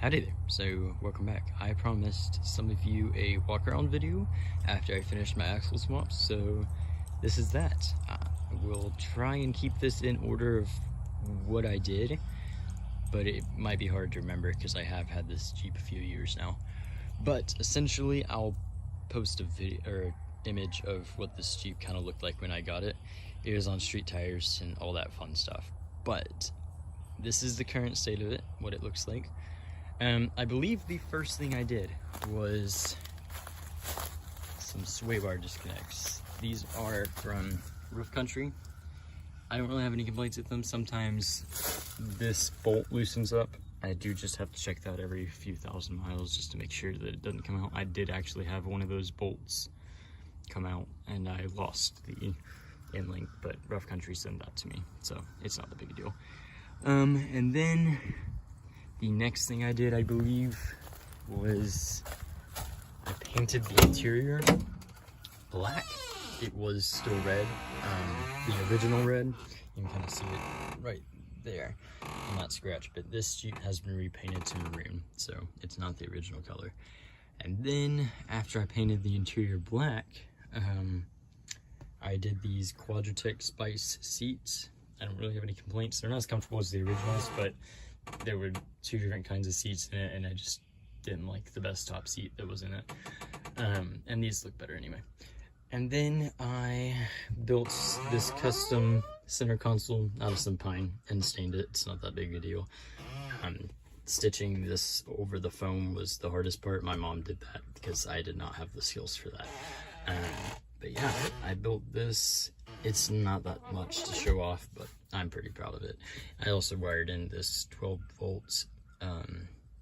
Howdy there. So welcome back. I promised some of you a walk around video after I finished my axle swaps, so this is that. We'll try and keep this in order of what I did, but it might be hard to remember because I have had this Jeep a few years now. But essentially I'll post a video or image of what this Jeep kind of looked like when I got it. It was on street tires and all that fun stuff. But this is the current state of it, what it looks like. I believe the first thing I did was some sway bar disconnects. These are from Roof Country. I don't really have any complaints with them. Sometimes this bolt loosens up. I do just have to check that every few thousand miles just to make sure that it doesn't come out. I did actually have one of those bolts come out and I lost the end link, but Rough Country sent that to me, so it's not that big a deal. And then the next thing I did, I believe, was I painted the interior black. It was still red, the original red. You can kind of see it right there on that scratch, but this Jeep has been repainted to maroon, so it's not the original color. And then after I painted the interior black, I did these Quadratec Spice seats. I don't really have any complaints. They're not as comfortable as the originals, but there were two different kinds of seats in it, and I just didn't like the best top seat that was in it. And these look better anyway. And then I built this custom center console out of some pine and stained it. It's not that big a deal. Stitching this over the foam was the hardest part. My mom did that because I did not have the skills for that. But yeah, I built this. It's not that much to show off, but I'm pretty proud of it. I also wired in this 12 volt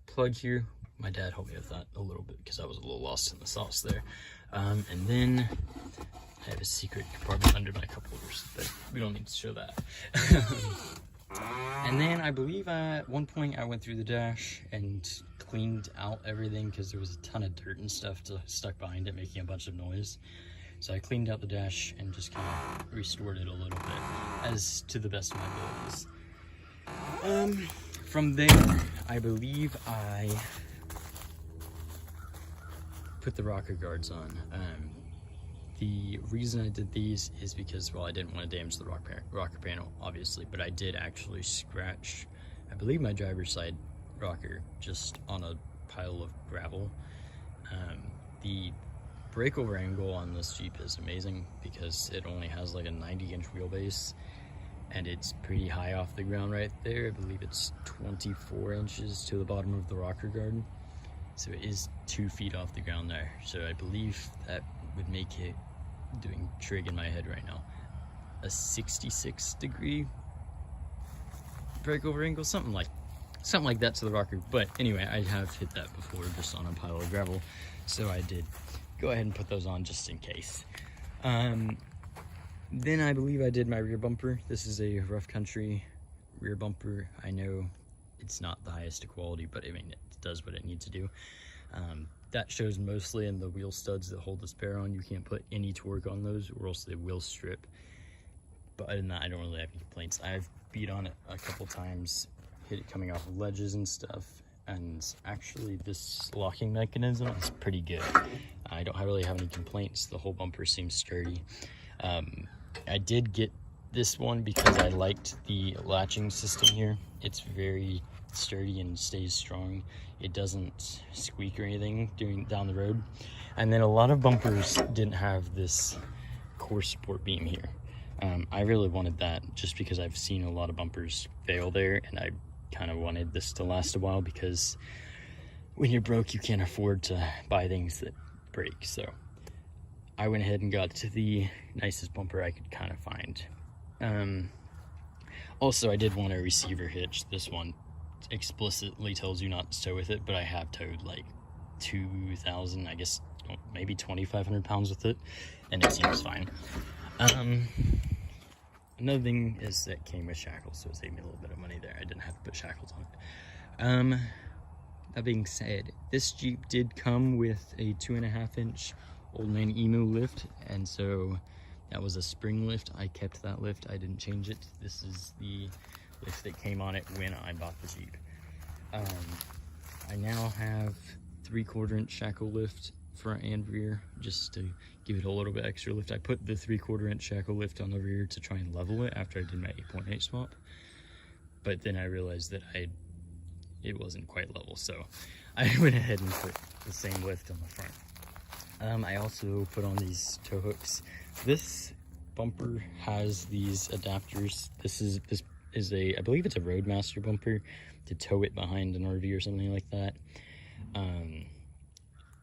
plug here. My dad helped me with that a little bit because I was a little lost in the sauce there. And then I have a secret compartment under my cup holders, but we don't need to show that. And then I believe at one point I went through the dash and cleaned out everything because there was a ton of dirt and stuff stuck behind it, making a bunch of noise. So I cleaned out the dash and just kind of restored it a little bit, as to the best of my abilities. From there, I believe I put the rocker guards on. The reason I did these is because, well, I didn't want to damage the rocker panel, obviously, but I did actually scratch, I believe, my driver's side rocker just on a pile of gravel. The breakover angle on this Jeep is amazing because it only has like a 90-inch wheelbase and it's pretty high off the ground right there. I believe it's 24 inches to the bottom of the rocker guard, so it is 2 feet off the ground there. So I believe that would make it, doing trig in my head right now, a 66-degree breakover angle, something like that to the rocker. But anyway, I have hit that before just on a pile of gravel, so I did go ahead and put those on just in case. Then I believe I did my rear bumper. This is a Rough Country rear bumper. I know it's not the highest quality, but I mean, it does what it needs to do. That shows mostly in the wheel studs that hold the spare on. You can't put any torque on those or else they will strip. But other than that, I don't really have any complaints. I've beat on it a couple times, hit it coming off of ledges and stuff. And actually this locking mechanism is pretty good. I don't really have any complaints. The whole bumper seems sturdy. I did get this one because I liked the latching system here. It's very sturdy and stays strong. It doesn't squeak or anything down the road. And then a lot of bumpers didn't have this core support beam here. I really wanted that just because I've seen a lot of bumpers fail there, and I kind of wanted this to last a while because when you're broke, you can't afford to buy things that break. So I went ahead and got to the nicest bumper I could kind of find. Also, I did want a receiver hitch. This one explicitly tells you not to tow with it, but I have towed like 2,000, I guess maybe 2,500 pounds with it, and it seems fine. Another thing is that it came with shackles, so it saved me a little bit of money there. I didn't have to put shackles on it. That being said, this Jeep did come with a 2.5-inch Old Man Emu lift, and so that was a spring lift. I kept that lift. I didn't change it. This is the lift that came on it when I bought the Jeep. I now have 3/4 inch shackle lift front and rear, just to give it a little bit extra lift. I put the 3/4 inch shackle lift on the rear to try and level it after I did my 8.8 swap, but then I realized that it wasn't quite level, so I went ahead and put the same lift on the front. I also put on these tow hooks. This bumper has these adapters. This is a, I believe it's a Roadmaster bumper to tow it behind an RV or something like that.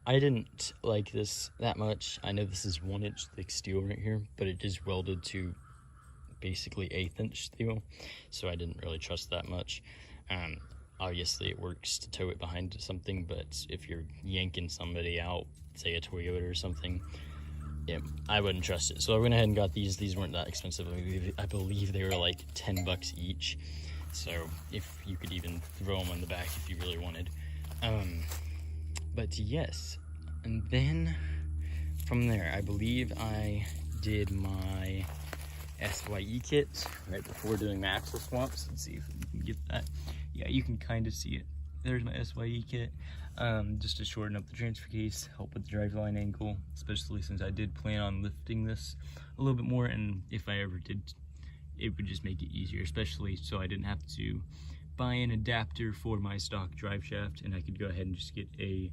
I didn't like this that much. I know this is 1 inch thick steel right here, but it is welded to basically 1/8 inch steel, so I didn't really trust that much. Obviously it works to tow it behind something, but if you're yanking somebody out, say a Toyota or something, yeah, I wouldn't trust it. So I went ahead and got these. These weren't that expensive. I believe they were like 10 bucks each, so if you could even throw them on the back if you really wanted. But yes, and then from there, I believe I did my SYE kit right before doing my axle swaps. Let's see if you can get that. Yeah, you can kind of see it. There's my SYE kit, just to shorten up the transfer case, help with the driveline angle, especially since I did plan on lifting this a little bit more, and if I ever did, it would just make it easier, especially so I didn't have to buy an adapter for my stock drive shaft, and I could go ahead and just get a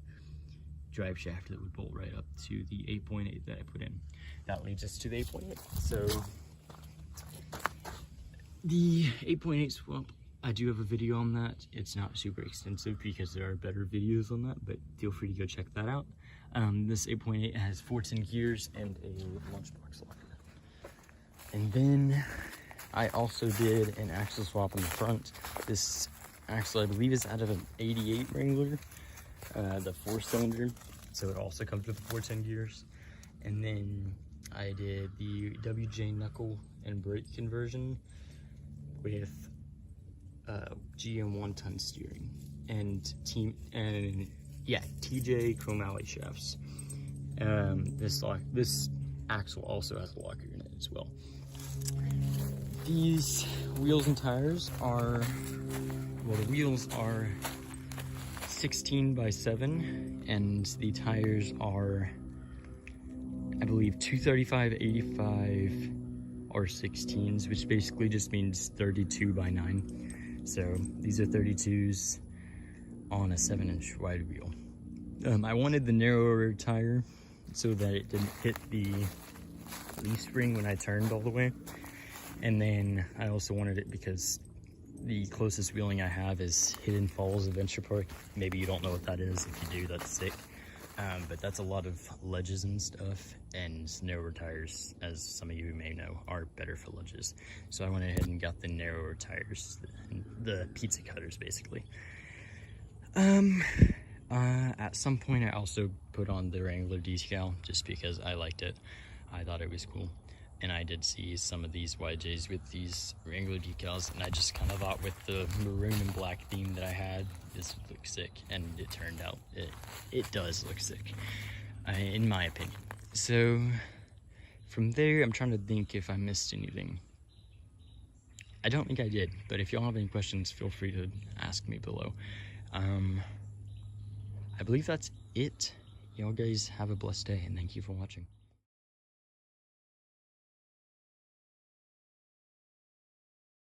drive shaft that would bolt right up to the 8.8 that I put in. That leads us to the 8.8. So the 8.8 swap, I do have a video on that. It's not super extensive because there are better videos on that, but feel free to go check that out. This 8.8 has 14 gears and a lunchbox locker. And then I also did an axle swap on the front. This axle, I believe, is out of an 88 Wrangler, the 4-cylinder, so it also comes with 410 gears. And then I did the WJ knuckle and brake conversion with GM 1-ton steering and TJ chromoly shafts. This axle also has a locker in it as well. These wheels and tires are, well, the wheels are 16 by 7 and the tires are, I believe, 235/85 or 16s, which basically just means 32 by 9. So these are 32s on a 7-inch wide wheel. I wanted the narrower tire so that it didn't hit the leaf spring when I turned all the way. And then I also wanted it because the closest wheeling I have is Hidden Falls Adventure Park. Maybe you don't know what that is. If you do, that's sick. But that's a lot of ledges and stuff, and narrower tires, as some of you may know, are better for ledges. So I went ahead and got the narrower tires, the pizza cutters basically. At some point I also put on the Wrangler decal just because I liked it. I thought it was cool. And I did see some of these YJs with these Wrangler decals, and I just kind of thought with the maroon and black theme that I had, this would look sick, and it turned out it does look sick, in my opinion. So from there, I'm trying to think if I missed anything. I don't think I did, but if y'all have any questions, feel free to ask me below. I believe that's it. Y'all guys have a blessed day, and thank you for watching.